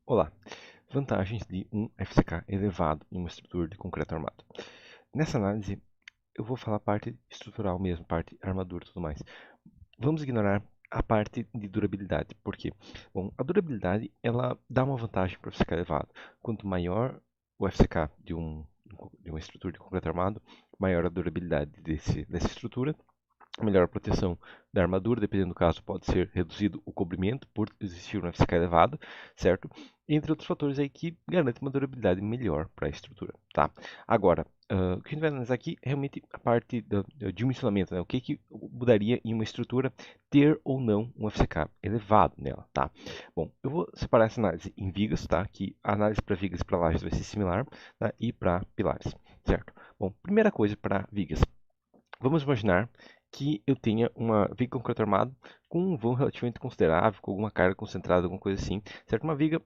Olá, vantagens de um FCK elevado em uma estrutura de concreto armado. Nessa análise, eu vou falar a parte estrutural mesmo, parte armadura e tudo mais. Vamos ignorar a parte de durabilidade. Por quê? Bom, a durabilidade ela dá uma vantagem para o FCK elevado. Quanto maior o FCK de uma estrutura de concreto armado, maior a durabilidade dessa estrutura, melhor a proteção da armadura, dependendo do caso, pode ser reduzido o cobrimento por existir um FCK elevado, certo? Entre outros fatores aí que garantem uma durabilidade melhor para a estrutura, tá? Agora, o que a gente vai analisar aqui é realmente a parte do dimensionamento, né? O que mudaria em uma estrutura ter ou não um FCK elevado nela, tá? Bom, eu vou separar essa análise em vigas, tá? Que a análise para vigas e para lajes vai ser similar, tá? E para pilares, certo? Bom, primeira coisa para vigas. Vamos imaginar que eu tenha uma viga concreto armado com um vão relativamente considerável, com alguma carga concentrada, alguma coisa assim, certo? Uma viga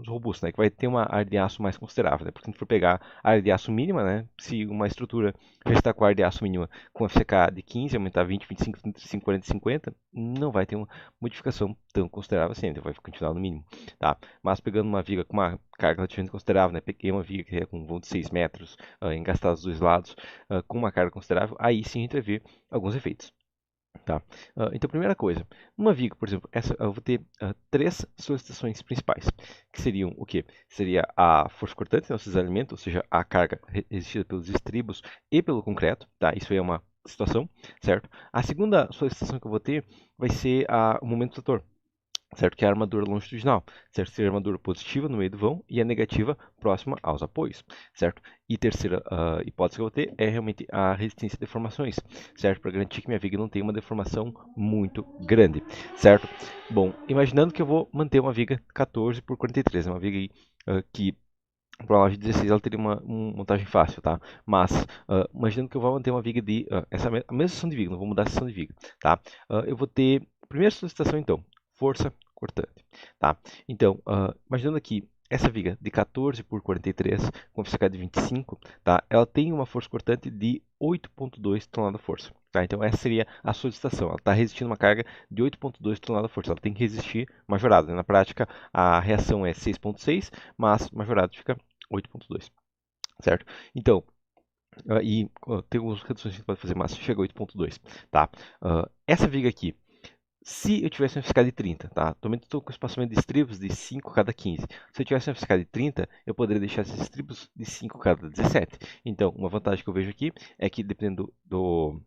robusta, né? Que vai ter uma área de aço mais considerável, né? Porque se a gente for pegar a área de aço mínima, né? Se uma estrutura já está com a área de aço mínima com FCK de 15, aumentar 20, 25, 35, 40, 50, não vai ter uma modificação tão considerável assim, então vai continuar no mínimo, tá? Mas pegando uma viga com uma carga relativamente considerável, né? Peguei uma viga que é com um vão de 6 metros, engastada dos dois lados, com uma carga considerável, aí sim a gente vai ver alguns efeitos. Tá? Então, primeira coisa, uma viga, por exemplo, eu vou ter três solicitações principais, que seriam o quê? Seria a força cortante, né, o cisalhamento, ou seja, a carga resistida pelos estribos e pelo concreto, tá? Isso aí é uma situação, certo? A segunda solicitação que eu vou ter vai ser o momento trator, certo? Que é a armadura longitudinal, certo? Seria a armadura positiva no meio do vão e a negativa próxima aos apoios, certo? E terceira hipótese que eu vou ter é realmente a resistência a deformações, certo? Para garantir que minha viga não tenha uma deformação muito grande, certo? Bom, imaginando que eu vou manter uma viga 14 por 43, uma viga aí, que para uma loja de 16 ela teria uma montagem fácil, tá? Mas, imaginando que eu vou manter uma viga de, a mesma seção de viga, não vou mudar a seção de viga, tá? Eu vou ter, primeira solicitação então, força cortante, tá? Então, imaginando aqui, essa viga de 14 por 43, com FCK de 25, tá? Ela tem uma força cortante de 8,2 toneladas-força, tá? Então, essa seria a solicitação. Ela está resistindo uma carga de 8,2 toneladas-força. Ela tem que resistir majorada, né? Na prática, a reação é 6,6, mas majorado fica 8,2, certo? Então, tem algumas reduções que a gente pode fazer, mas chega a 8,2, tá? Essa viga aqui, se eu tivesse um FCK de 30, tá? Atualmente estou com espaçamento de estribos de 5 cada 15. Se eu tivesse um FCK de 30, eu poderia deixar esses estribos de 5 cada 17. Então, uma vantagem que eu vejo aqui é que, dependendo do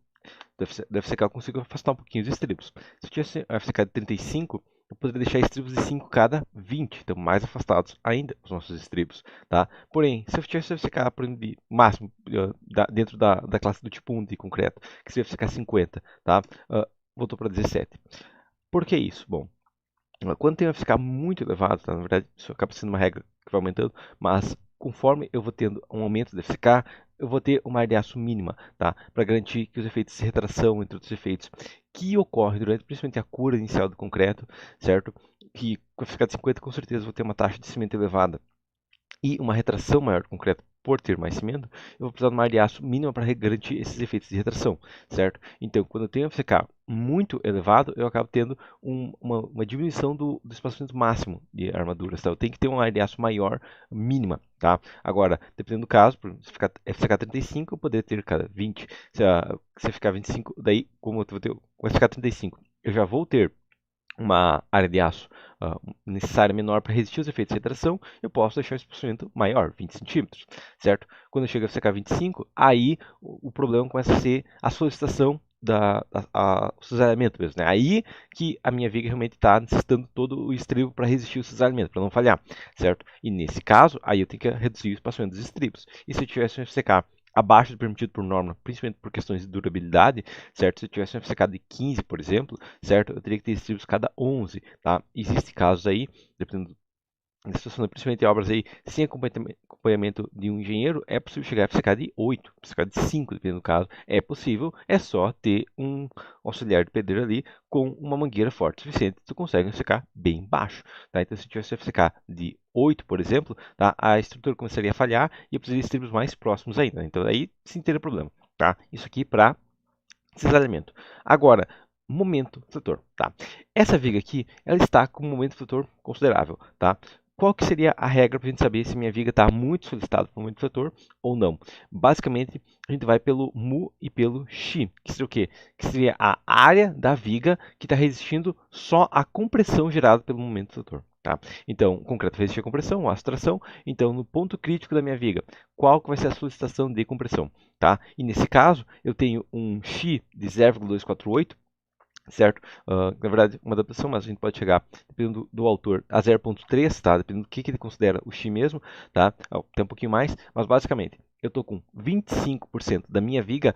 FCK, eu consigo afastar um pouquinho os estribos. Se eu tivesse um FCK de 35, eu poderia deixar estribos de 5 cada 20, então mais afastados ainda os nossos estribos, tá? Porém, se eu tivesse FCK de máximo dentro da classe do tipo 1 de concreto, que seria FCK 50, tá? Voltou para 17. Por que isso? Bom, quando tem um FCK muito elevado, tá? Na verdade, isso acaba sendo uma regra que vai aumentando, mas conforme eu vou tendo um aumento do FCK, eu vou ter uma área de aço mínima, tá? Para garantir que os efeitos de retração, entre outros efeitos, que ocorrem durante principalmente a cura inicial do concreto, certo? Que com FCK de 50, com certeza, vou ter uma taxa de cimento elevada e uma retração maior do concreto por ter mais cimento, eu vou precisar de uma área de aço mínima para garantir esses efeitos de retração, certo? Então, quando eu tenho um FCK muito elevado, eu acabo tendo uma diminuição do espaçamento máximo de armaduras, tá? Eu tenho que ter uma área de aço maior, mínima, tá? Agora, dependendo do caso, se ficar FCK 35, eu poderia ter cada 20. Se ficar 25, daí, como eu vou ter o FCK 35, eu já vou ter uma área de aço necessária menor para resistir aos efeitos de retração, eu posso deixar o espaçamento maior, 20 centímetros, certo? Quando eu chego a CK 25, aí o problema começa a ser a solicitação o cisalhamento mesmo, né? Aí que a minha viga realmente está necessitando todo o estribo para resistir ao cisalhamento, para não falhar, certo? E nesse caso, aí eu tenho que reduzir o espaçamento dos estribos. E se eu tivesse um FCK abaixo do permitido por norma, principalmente por questões de durabilidade, certo? Se eu tivesse um FCK de 15, por exemplo, certo? Eu teria que ter estribos cada 11, tá? Existem casos aí, dependendo da situação, principalmente em obras aí sem acompanhamento de um engenheiro, é possível chegar a FCK de 8, FCK de 5, dependendo do caso. É possível, é só ter um auxiliar de pedreiro ali com uma mangueira forte o suficiente, tu consegue um FCK bem baixo, tá? Então, se eu tivesse um FCK de 8, por exemplo, tá? A estrutura começaria a falhar e eu precisaria de estribos mais próximos ainda. Então, aí sim teria problema, tá? Isso aqui para cisalhamento. Agora, momento flutor, tá? Essa viga aqui, ela está com um momento flutor considerável, tá? qual que seria a regra para a gente saber se minha viga está muito solicitada por muito setor ou não? Basicamente, a gente vai pelo mu e pelo xi, que seria o quê? Que seria a área da viga que está resistindo só à compressão gerada pelo momento do setor. Tá? Então, o concreto vai resistir à compressão, a tração. Então, no ponto crítico da minha viga, qual que vai ser a solicitação de compressão? Tá? E nesse caso, eu tenho um xi de 0,248, certo? Na verdade, uma adaptação, mas a gente pode chegar, dependendo do autor, a 0,3, tá? Dependendo do que ele considera o X mesmo, tá? Tem um pouquinho mais, mas basicamente, eu estou com 25% da minha viga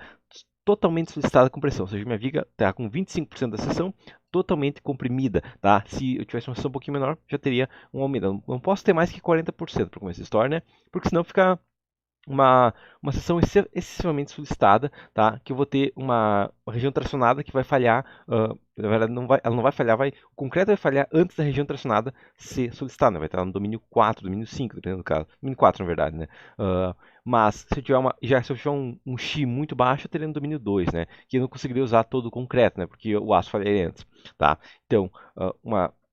totalmente solicitada com pressão, ou seja, minha viga está com 25% da seção totalmente comprimida, tá? Se eu tivesse uma seção um pouquinho menor, já teria um aumento. Eu não posso ter mais que 40% para começar a história, né? Porque senão fica uma seção excessivamente solicitada, tá? Que eu vou ter uma região tracionada que vai falhar, na verdade ela não vai falhar, o concreto vai falhar antes da região tracionada ser solicitada, né? Vai estar no domínio 4, domínio 5, dependendo do caso. Domínio 4, na verdade, né? Mas se eu tiver se eu tiver um Xi muito baixo, eu teria no domínio 2, né? Que eu não conseguiria usar todo o concreto, né? Porque o aço falharia antes, tá? Então,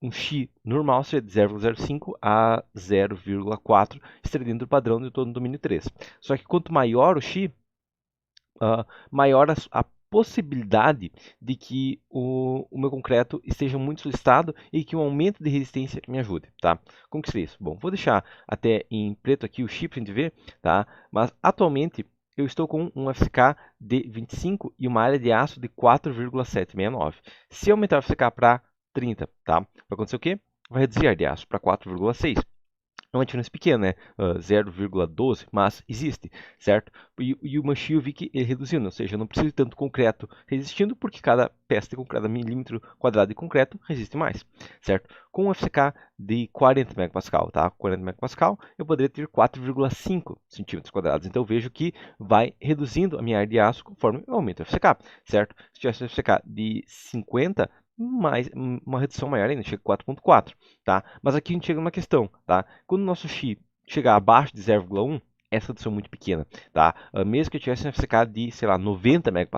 um Xi normal seria de 0,05 a 0,4, estaria dentro do padrão de todo no domínio 3. Só que quanto maior o Xi, maior a possibilidade de que o meu concreto esteja muito solicitado e que um aumento de resistência me ajude, tá? Como que seria isso? Bom, vou deixar até em preto aqui o Xi para a gente ver, tá? Mas atualmente eu estou com um FCK de 25 e uma área de aço de 4,769. Se eu aumentar o FCK para 30, tá? Vai acontecer o quê? Vai reduzir a área de aço para 4,6. É uma diferença pequena, né? 0,12, mas existe, certo? E o Manchi eu vi que ele reduziu, ou seja, eu não preciso de tanto concreto resistindo, porque cada peça de concreto, cada milímetro quadrado de concreto resiste mais, certo? Com um FCK de 40 MPa, tá? 40 MPa, eu poderia ter 4,5 centímetros quadrados. Então eu vejo que vai reduzindo a minha área de aço conforme eu aumento o FCK, certo? Se tivesse um FCK de 50, uma redução maior ainda, chega a 4,4, tá? Mas aqui a gente chega numa questão, tá? Quando o nosso Xi chegar abaixo de 0,1, essa redução é muito pequena, tá? Mesmo que eu tivesse um FCK de, sei lá, 90 MPa,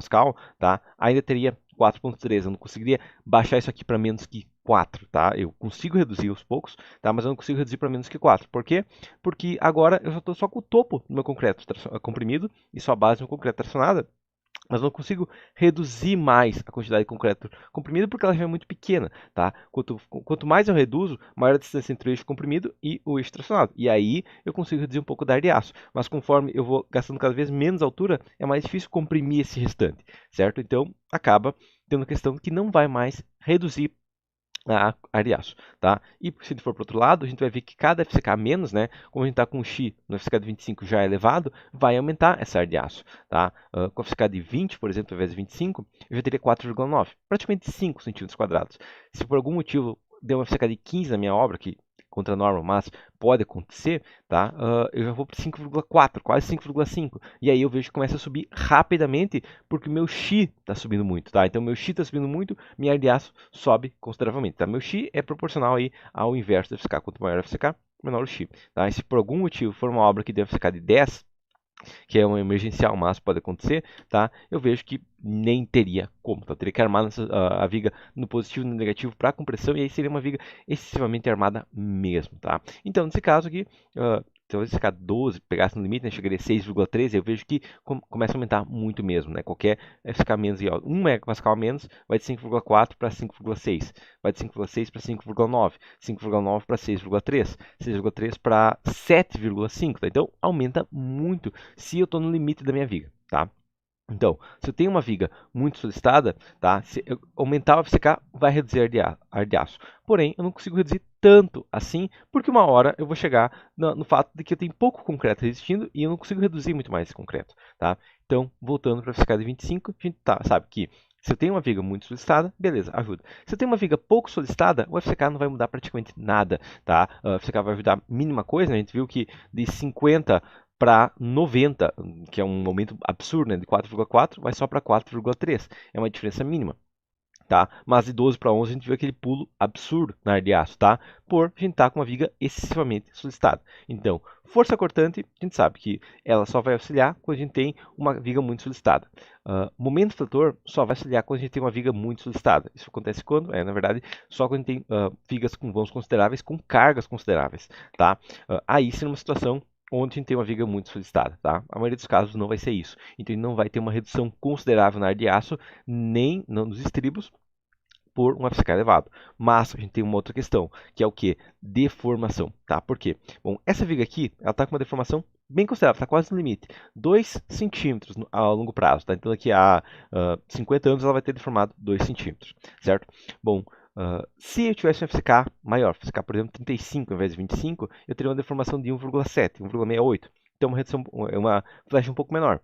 tá? Ainda teria 4,3, eu não conseguiria baixar isso aqui para menos que 4, tá? Eu consigo reduzir aos poucos, tá? Mas eu não consigo reduzir para menos que 4. Por quê? Porque agora eu já estou só com o topo do meu concreto comprimido e só a base do meu concreto tracionada, mas não consigo reduzir mais a quantidade de concreto comprimido porque ela já é muito pequena, tá? Quanto mais eu reduzo, maior a distância entre o eixo comprimido e o eixo tracionado. E aí eu consigo reduzir um pouco da área de aço. Mas conforme eu vou gastando cada vez menos altura, é mais difícil comprimir esse restante, certo? Então acaba tendo a questão que não vai mais reduzir a área de aço, tá? E se a gente for para o outro lado, a gente vai ver que cada FCK menos, né? Como a gente está com o Xi no FCK de 25 já elevado, vai aumentar essa área de aço, tá? Com o FCK de 20, por exemplo, ao invés de 25, eu já teria 4,9, praticamente 5 centímetros quadrados. Se por algum motivo deu um FCK de 15 na minha obra, que contra a norma, mas pode acontecer, tá? Eu já vou para 5,4, quase 5,5. E aí eu vejo que começa a subir rapidamente, porque o meu Xi está subindo muito, tá? Então, meu Xi está subindo muito, minha área de aço sobe consideravelmente, tá? Meu Xi é proporcional aí ao inverso do FCK. Quanto maior o FCK, menor o Xi, tá? E se por algum motivo for uma obra que deu FCK de 10, que é uma emergencial, mas pode acontecer, tá? Eu vejo que nem teria como, tá? Eu teria que armar a viga no positivo e no negativo para compressão, e aí seria uma viga excessivamente armada mesmo, tá? Então, nesse caso aqui, se eu ficar 12, pegasse no limite, né, chegaria a 6,13, eu vejo que começa a aumentar muito mesmo, né? Qualquer FCK menos, 1 MPa menos vai de 5,4 para 5,6, vai de 5,6 para 5,9, 5,9 para 6,3, 6,3 para 7,5, tá? Então, aumenta muito se eu estou no limite da minha viga, tá? Então, se eu tenho uma viga muito solicitada, tá? Se eu aumentar o FCK, vai reduzir a área de aço. Porém, eu não consigo reduzir tanto assim, porque uma hora eu vou chegar no fato de que eu tenho pouco concreto resistindo e eu não consigo reduzir muito mais esse concreto, tá? Então, voltando para o FCK de 25, a gente sabe que se eu tenho uma viga muito solicitada, beleza, ajuda. Se eu tenho uma viga pouco solicitada, o FCK não vai mudar praticamente nada, tá? O FCK vai ajudar a mínima coisa, né? A gente viu que de 50 para 90, que é um aumento absurdo, né? De 4,4 vai só para 4,3. É uma diferença mínima, tá? Mas de 12 para 11 a gente viu aquele pulo absurdo na área de aço, tá? Por a gente estar com uma viga excessivamente solicitada. Então, força cortante, a gente sabe que ela só vai auxiliar quando a gente tem uma viga muito solicitada. Momento fletor só vai auxiliar quando a gente tem uma viga muito solicitada. Isso acontece quando? Na verdade, só quando a gente tem vigas com vãos consideráveis, com cargas consideráveis, tá? Aí sim, numa situação onde a gente tem uma viga muito solicitada, tá? A maioria dos casos não vai ser isso. Então, ele não vai ter uma redução considerável na área de aço, nem nos estribos, por um FCK elevado. Mas a gente tem uma outra questão, que é o que? Deformação, tá? Por quê? Bom, essa viga aqui, ela está com uma deformação bem considerável, está quase no limite. 2 centímetros a longo prazo, tá? Então daqui a 50 anos ela vai ter deformado 2 centímetros, certo? Bom, se eu tivesse um FCK maior, FCK, por exemplo, 35 ao invés de 25, eu teria uma deformação de 1,7, 1,68. Então uma flecha um pouco menor.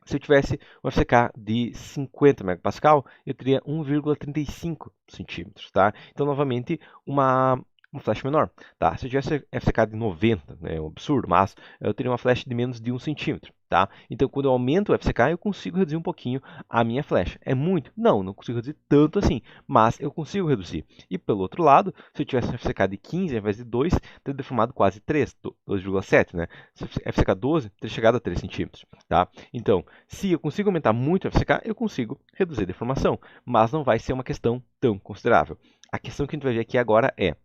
Se eu tivesse um FCK de 50 megapascal, eu teria 1,35 centímetros, tá? Então, novamente, uma flash menor, tá? Se eu tivesse FCK de 90, é um absurdo, mas eu teria uma flash de menos de 1 centímetro, tá? Então, quando eu aumento o FCK, eu consigo reduzir um pouquinho a minha flash. É muito? Não consigo reduzir tanto assim, mas eu consigo reduzir. E pelo outro lado, se eu tivesse um FCK de 15 ao invés de 2, teria deformado quase 3, 2,7, né? Se FCK 12, teria chegado a 3 centímetros, tá? Então, se eu consigo aumentar muito o FCK, eu consigo reduzir a deformação, mas não vai ser uma questão tão considerável. A questão que a gente vai ver aqui agora é,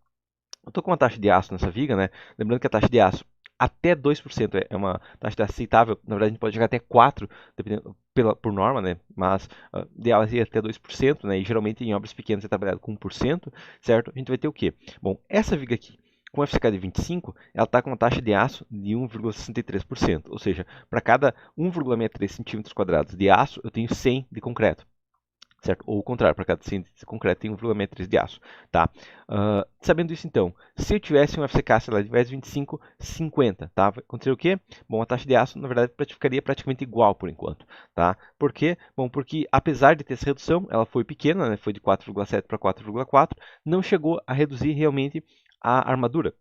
eu estou com uma taxa de aço nessa viga, né? Lembrando que a taxa de aço até 2% é uma taxa de aço aceitável, na verdade a gente pode chegar até 4%, dependendo, por norma, né? Mas ideal é até 2%, né? E geralmente em obras pequenas é trabalhado com 1%, certo? A gente vai ter o quê? Bom, essa viga aqui, com FCK de 25, ela está com uma taxa de aço de 1,63%, ou seja, para cada 1,63 centímetros quadrados de aço, eu tenho 100 de concreto, certo? Ou o contrário, para cada 100 de concreto tem 1,63 de aço, tá? Sabendo isso, então, se eu tivesse um FCK, sei lá, de 25, 50, tá? Vai acontecer o quê? Bom, a taxa de aço, na verdade, ficaria praticamente igual por enquanto, tá? Por quê? Bom, porque apesar de ter essa redução, ela foi pequena, né? Foi de 4,7 para 4,4, não chegou a reduzir realmente a armadura,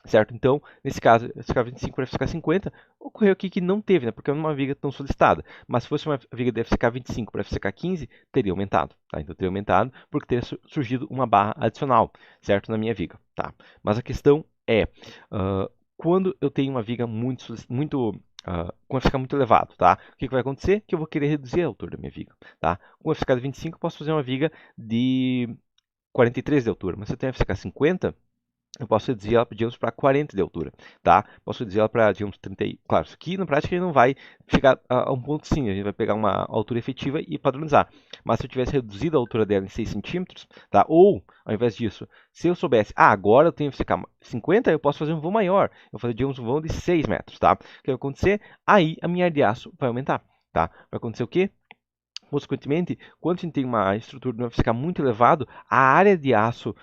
certo? Então, nesse caso, FCK 25 para FCK 50, ocorreu aqui que não teve, né? Porque é uma viga tão solicitada. Mas se fosse uma viga de FCK 25 para FCK 15, teria aumentado, tá? Então, teria aumentado porque teria surgido uma barra adicional, certo? Na minha viga, tá? Mas a questão é, quando eu tenho uma viga com FCK muito elevado, tá? O que vai acontecer? Que eu vou querer reduzir a altura da minha viga, tá? Com FCK de 25, eu posso fazer uma viga de 43 de altura, mas se eu tenho FCK 50, eu posso reduzir ela, digamos, para 40 de altura, tá? Posso reduzir ela para, digamos, 30. Claro, isso aqui na prática ele não vai chegar a um ponto sim, a gente vai pegar uma altura efetiva e padronizar. Mas se eu tivesse reduzido a altura dela em 6 centímetros, tá? Ou, ao invés disso, se eu soubesse, agora eu tenho FCK 50, eu posso fazer um vão maior. Eu vou fazer, digamos, um vão de 6 metros, tá? O que vai acontecer? Aí a minha área de aço vai aumentar, tá? Vai acontecer o quê? Consequentemente, quando a gente tem uma estrutura de FCK muito elevado, a área de aço,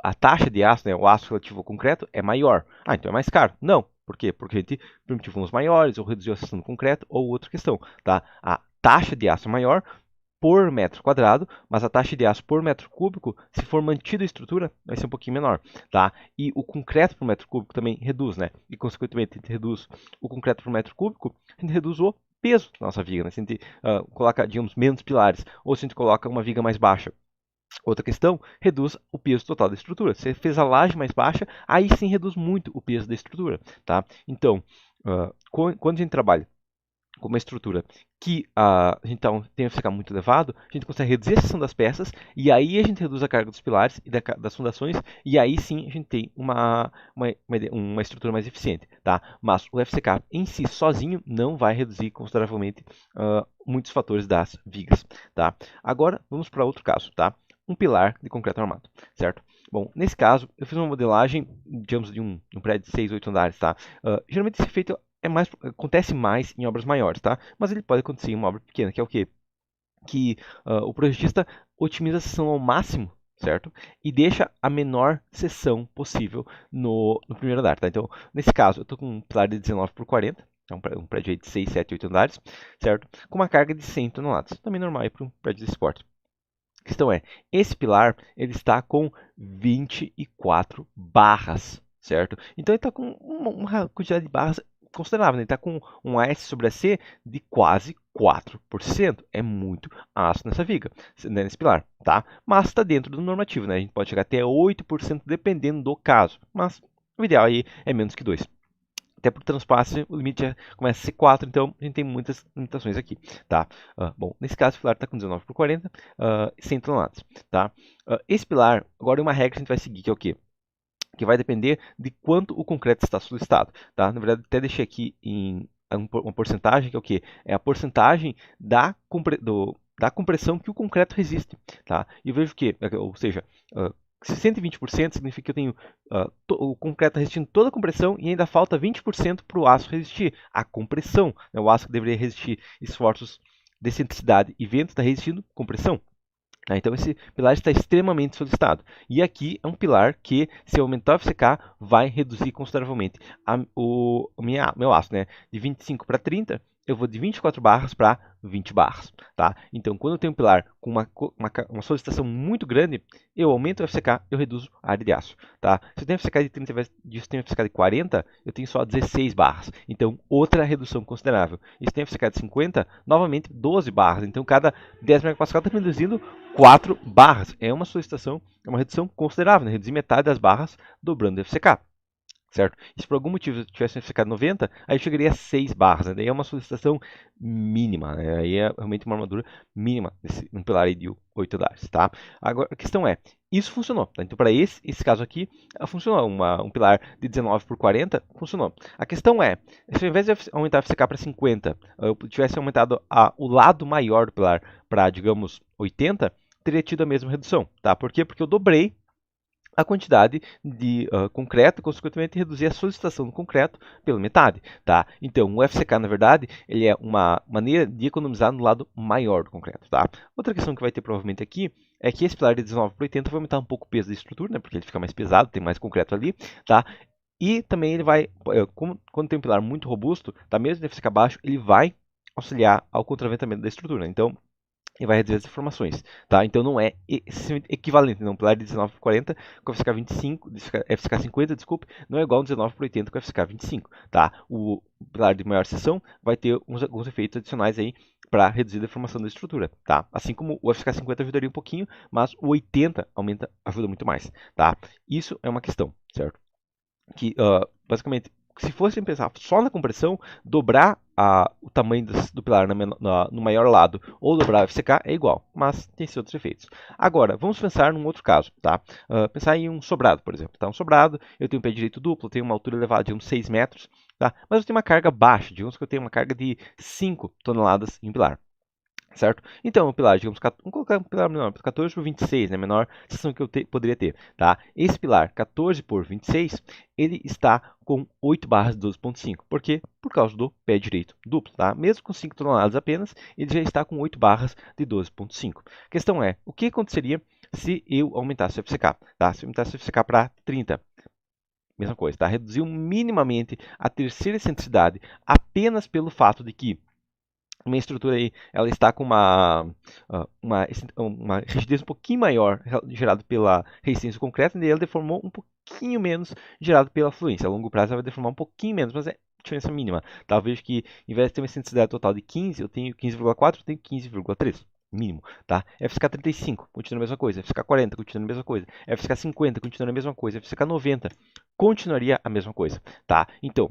a taxa de aço, né, o aço relativo ao concreto, é maior. Então é mais caro. Não. Por quê? Porque a gente permitiu vãos maiores, ou reduziu a seção do concreto, ou outra questão. Tá? A taxa de aço é maior por metro quadrado, mas a taxa de aço por metro cúbico, se for mantida a estrutura, vai ser um pouquinho menor. Tá? E o concreto por metro cúbico também reduz, né? E, consequentemente, a gente reduz o concreto por metro cúbico, a gente reduz o peso da nossa viga, né? Se a gente coloca, digamos, menos pilares, ou se a gente coloca uma viga mais baixa. Outra questão, reduz o peso total da estrutura. Se você fez a laje mais baixa, aí sim reduz muito o peso da estrutura, tá? Então, quando a gente trabalha com uma estrutura que a gente tem um FCK muito elevado, a gente consegue reduzir a seção das peças, e aí a gente reduz a carga dos pilares e das fundações, e aí sim a gente tem uma estrutura mais eficiente, tá? Mas o FCK em si, sozinho, não vai reduzir consideravelmente muitos fatores das vigas, tá? Agora, vamos para outro caso, tá? Um pilar de concreto armado, certo? Bom, nesse caso, eu fiz uma modelagem, digamos, de um prédio de 6, 8 andares, tá? Geralmente esse efeito acontece mais em obras maiores, tá? Mas ele pode acontecer em uma obra pequena, que é o quê? Que o projetista otimiza a seção ao máximo, certo? E deixa a menor seção possível no primeiro andar, tá? Então, nesse caso, eu estou com um pilar de 19 por 40, um prédio de 6, 7, 8 andares, certo? Com uma carga de 100 toneladas, também normal para um prédio de esporte. A questão é, esse pilar ele está com 24 barras, certo? Então ele está com uma quantidade de barras considerável, né? Ele está com um AS sobre AC de quase 4%. É muito ácido nessa viga, nesse pilar, tá? Mas está dentro do normativo, né? A gente pode chegar até 8% dependendo do caso, mas o ideal aí é menos que 2. Até por transpasse, o limite começa a ser 4, então a gente tem muitas limitações aqui, tá? Bom, nesse caso o pilar está com 19 por 40, 100 toneladas, tá? Esse pilar, agora é uma regra que a gente vai seguir, que é o quê? Que vai depender de quanto o concreto está solicitado, tá? Na verdade, até deixei aqui em uma porcentagem, que é o quê? É a porcentagem da compressão que o concreto resiste, tá? E eu vejo que, ou seja, se 120% significa que eu tenho o concreto resistindo toda a compressão e ainda falta 20% para o aço resistir à compressão, né? O aço que deveria resistir esforços de excentricidade e vento está resistindo compressão. Então, esse pilar está extremamente solicitado. E aqui é um pilar que, se eu aumentar o FCK, vai reduzir consideravelmente meu aço, né? De 25 para 30, eu vou de 24 barras para 20 barras, tá? Então, quando eu tenho um pilar com uma solicitação muito grande, eu aumento o FCK, eu reduzo a área de aço, tá? Se eu tenho FCK de 30 e eu tenho FCK de 40, eu tenho só 16 barras. Então, outra redução considerável. E se eu tenho FCK de 50, novamente 12 barras. Então, cada 10 megapascal está reduzindo 4 barras. É uma solicitação, é uma redução considerável, né? Reduzir metade das barras dobrando o FCK. Certo? E se por algum motivo eu tivesse ficado 90, aí eu chegaria a 6 barras, né? Daí é uma solicitação mínima, né? Aí é realmente uma armadura mínima num pilar aí de 8 andares, tá? Agora, a questão é, isso funcionou, tá? Então, para esse caso aqui, funcionou. Um pilar de 19 por 40, funcionou. A questão é, se ao invés de aumentar a FCK para 50, eu tivesse aumentado o lado maior do pilar para, digamos, 80, teria tido a mesma redução, tá? Por quê? Porque eu dobrei a quantidade de concreto, consequentemente reduzir a solicitação do concreto pela metade, tá? Então, o FCK, na verdade, ele é uma maneira de economizar no lado maior do concreto, tá? Outra questão que vai ter provavelmente aqui é que esse pilar de 19 por 80 vai aumentar um pouco o peso da estrutura, né? Porque ele fica mais pesado, tem mais concreto ali, tá? E também ele vai, quando tem um pilar muito robusto, tá? Mesmo de FCK baixo, ele vai auxiliar ao contraventamento da estrutura. Então, e vai reduzir as informações, tá? Então não é equivalente, não. Um pilar de 19 por 40 com FCK 25, FCK 50, desculpe, não é igual a 19 por 80 com FCK 25, tá? O pilar de maior seção vai ter alguns efeitos adicionais aí para reduzir a deformação da estrutura, tá? Assim como o FCK 50 ajudaria um pouquinho, mas o 80 ajuda muito mais, tá? Isso é uma questão, certo? Que basicamente, se fossem pensar só na compressão, dobrar o tamanho do pilar no maior lado ou dobrar o FCK é igual, mas tem esses outros efeitos. Agora, vamos pensar num outro caso, tá? Pensar em um sobrado, por exemplo. Tá? Um sobrado, eu tenho um pé direito duplo, tenho uma altura elevada de uns 6 metros, tá? Mas eu tenho uma carga baixa, digamos que eu tenho uma carga de 5 toneladas em pilar. Certo? Então, o pilar, digamos, vamos colocar um pilar menor, 14 por 26, né? Menor seção que eu poderia ter, tá? Esse pilar, 14 por 26, ele está com 8 barras de 12,5. Por quê? Por causa do pé direito duplo, tá? Mesmo com 5 toneladas apenas, ele já está com 8 barras de 12,5. A questão é, o que aconteceria se eu aumentasse o FCK, tá? Se eu aumentasse o FCK para 30, mesma coisa, tá? Reduziu minimamente a terceira excentricidade apenas pelo fato de que minha estrutura aí, ela está com uma rigidez um pouquinho maior gerada pela resistência do concreto, e ela deformou um pouquinho menos gerado pela fluência. A longo prazo ela vai deformar um pouquinho menos, mas é diferença mínima. Talvez que, em vez de ter uma excentricidade total de 15, eu tenho 15,4, eu tenho 15,3. Mínimo, tá? FCK 35, continua a mesma coisa. FCK 40, continua a mesma coisa. FCK 50, continua a mesma coisa. FCK 90, continuaria a mesma coisa, tá? Então,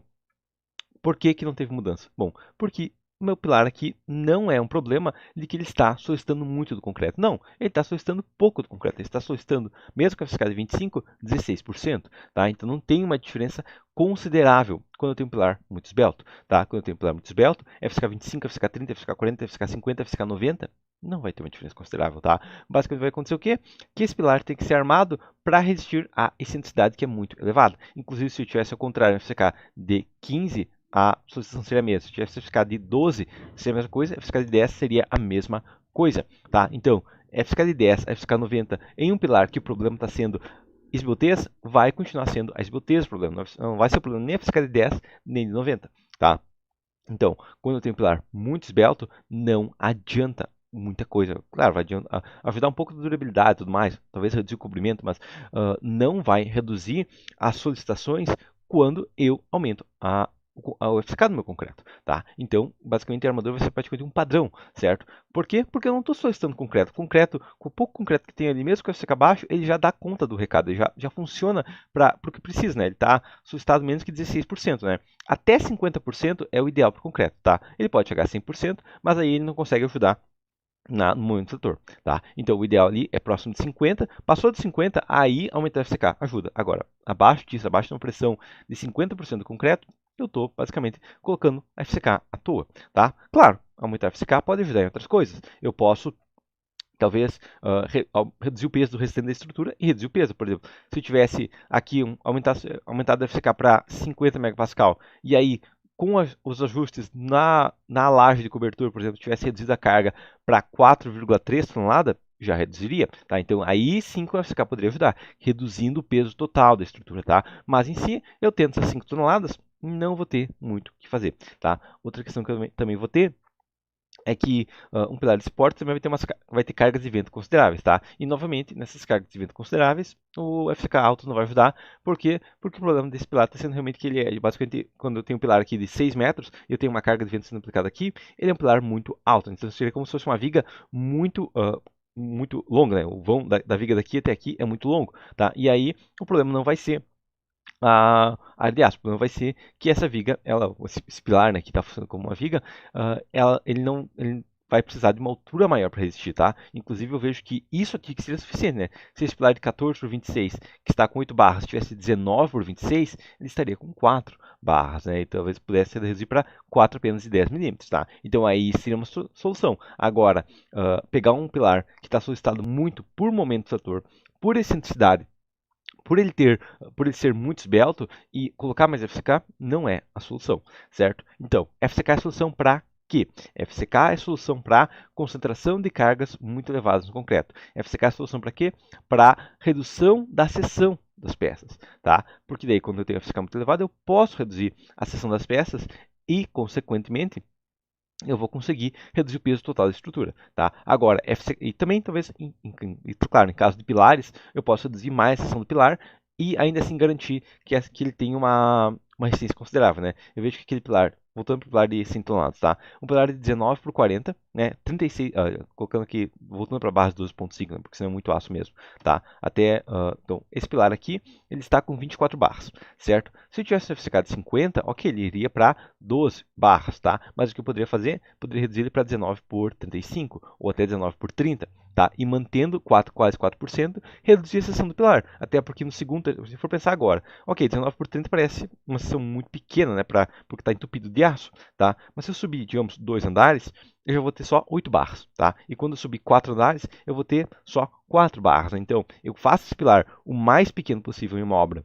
por que que não teve mudança? Bom, porque o meu pilar aqui não é um problema de que ele está solicitando muito do concreto. Não, ele está solicitando pouco do concreto. Ele está solicitando, mesmo com a FCK de 25, 16%. Tá? Então não tem uma diferença considerável quando eu tenho um pilar muito esbelto. Tá? Quando eu tenho um pilar muito esbelto, FCK 25, FCK 30, FCK 40, FCK 50, FCK 90, não vai ter uma diferença considerável. Tá? Basicamente vai acontecer o quê? Que esse pilar tem que ser armado para resistir à excentricidade que é muito elevada. Inclusive, se eu tivesse ao contrário, um FCK de 15, a solicitação seria a mesma. Se tivesse FCK de 12, seria a mesma coisa. FCK de 10 seria a mesma coisa. Tá? Então, FCK de 10, FCK 90 em um pilar que o problema está sendo esbeltez, vai continuar sendo a esbeltez o problema. Não vai ser o problema nem a FCK de 10, nem de 90. Tá? Então, quando eu tenho um pilar muito esbelto, não adianta muita coisa. Claro, vai ajudar um pouco da durabilidade e tudo mais, talvez reduzir o cobrimento, mas não vai reduzir as solicitações quando eu aumento o FCK do meu concreto, tá? Então, basicamente, a armadura vai ser praticamente um padrão, certo? Por quê? Porque eu não estou solicitando concreto. Concreto, com o pouco concreto que tem ali, mesmo com o FCK baixo, ele já dá conta do recado, ele já funciona para o que precisa, né? Ele está solicitado menos que 16%, né? Até 50% é o ideal para o concreto, tá? Ele pode chegar a 100%, mas aí ele não consegue ajudar no momento do setor, tá? Então o ideal ali é próximo de 50, passou de 50, aí aumentar o FCK, ajuda. Agora, abaixo disso, abaixo de uma pressão de 50% do concreto, eu estou basicamente colocando a FCK à toa, tá? Claro, aumentar a FCK pode ajudar em outras coisas. Eu posso talvez reduzir o peso do restante da estrutura e reduzir o peso. Por exemplo, se eu tivesse aqui aumentado a FCK para 50 MPa e aí com os ajustes na laje de cobertura, por exemplo, tivesse reduzido a carga para 4,3 toneladas, já reduziria, tá? Então aí sim com a FCK poderia ajudar, reduzindo o peso total da estrutura, tá? Mas em si, eu tendo essas 5 toneladas, não vou ter muito o que fazer, tá? Outra questão que eu também vou ter é que um pilar de suporte também vai ter cargas de vento consideráveis, tá? E novamente, nessas cargas de vento consideráveis, o FCK alto não vai ajudar. Por quê? Porque o problema desse pilar está sendo realmente que ele é, basicamente, quando eu tenho um pilar aqui de 6 metros e eu tenho uma carga de vento sendo aplicada aqui, ele é um pilar muito alto. Então seria como se fosse uma viga muito longa, né? O vão da viga daqui até aqui é muito longo, tá? E aí o problema não vai ser a área de aço. O problema vai ser que essa viga, esse pilar, né, que está funcionando como uma viga, ele vai precisar de uma altura maior para resistir, tá? Inclusive eu vejo que isso aqui que seria suficiente, né? Se esse pilar de 14 por 26, que está com 8 barras, tivesse 19 por 26, ele estaria com 4 barras, né? E talvez pudesse reduzir para 4 apenas de 10 milímetros, tá? Então aí seria uma solução. Agora, pegar um pilar que está solicitado muito por momento do setor, por excentricidade, por ele ser muito esbelto e colocar mais FCK não é a solução, certo? Então, FCK é a solução para quê? FCK é a solução para concentração de cargas muito elevadas no concreto. FCK é a solução para quê? Para redução da seção das peças, tá? Porque daí quando eu tenho FCK muito elevado, eu posso reduzir a seção das peças e, consequentemente, eu vou conseguir reduzir o peso total da estrutura, tá? Agora, e também talvez, claro, em caso de pilares, eu posso reduzir mais a seção do pilar e ainda assim garantir que ele tem uma resistência considerável, né? Eu vejo que aquele pilar, voltando para o pilar de 100 toneladas, tá? Um pilar de 19 por 40, né? 36, colocando aqui, voltando para a base 12.5, né? Porque senão é muito aço mesmo, tá? Então, esse pilar aqui, ele está com 24 barras, certo? Se eu tivesse um FCK de 50, ok, ele iria para 12 barras, tá? Mas o que eu poderia fazer? Poderia reduzir ele para 19 por 35 ou até 19 por 30, tá? E mantendo quase 4%, reduzir a seção do pilar. Até porque no segundo, se for pensar agora, ok, 19 por 30 parece uma seção muito pequena, né? Porque está entupido de aço, tá? Mas se eu subir, digamos, 2 andares, eu já vou ter só 8 barras, tá? E quando eu subir 4 andares, eu vou ter só 4 barras. Né? Então, eu faço esse pilar o mais pequeno possível em uma obra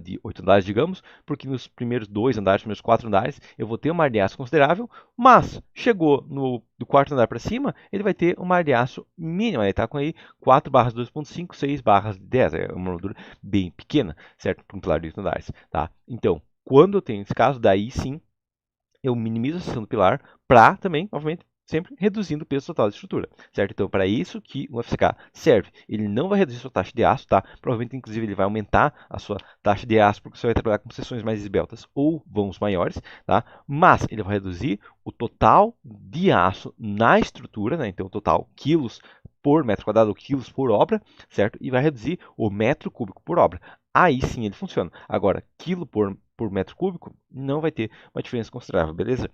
de 8 andares, digamos, porque nos primeiros 2 andares, primeiros 4 andares, eu vou ter uma área de aço considerável, mas chegou do quarto andar para cima, ele vai ter uma área de aço mínima, ele está com aí 4 barras de 2.5, 6 barras de 10, é uma armadura bem pequena, certo? Para um pilar de 8 andares, tá? Então, quando eu tenho esse caso, daí sim, eu minimizo a seção do pilar para também, obviamente, sempre reduzindo o peso total da estrutura, certo? Então, para isso que o FCK serve. Ele não vai reduzir sua taxa de aço, tá? Provavelmente, inclusive, ele vai aumentar a sua taxa de aço porque você vai trabalhar com seções mais esbeltas ou vãos maiores, tá? Mas ele vai reduzir o total de aço na estrutura, né? Então, o total quilos por metro quadrado ou quilos por obra, certo? E vai reduzir o metro cúbico por obra. Aí sim ele funciona. Agora, quilo por metro cúbico não vai ter uma diferença considerável, beleza?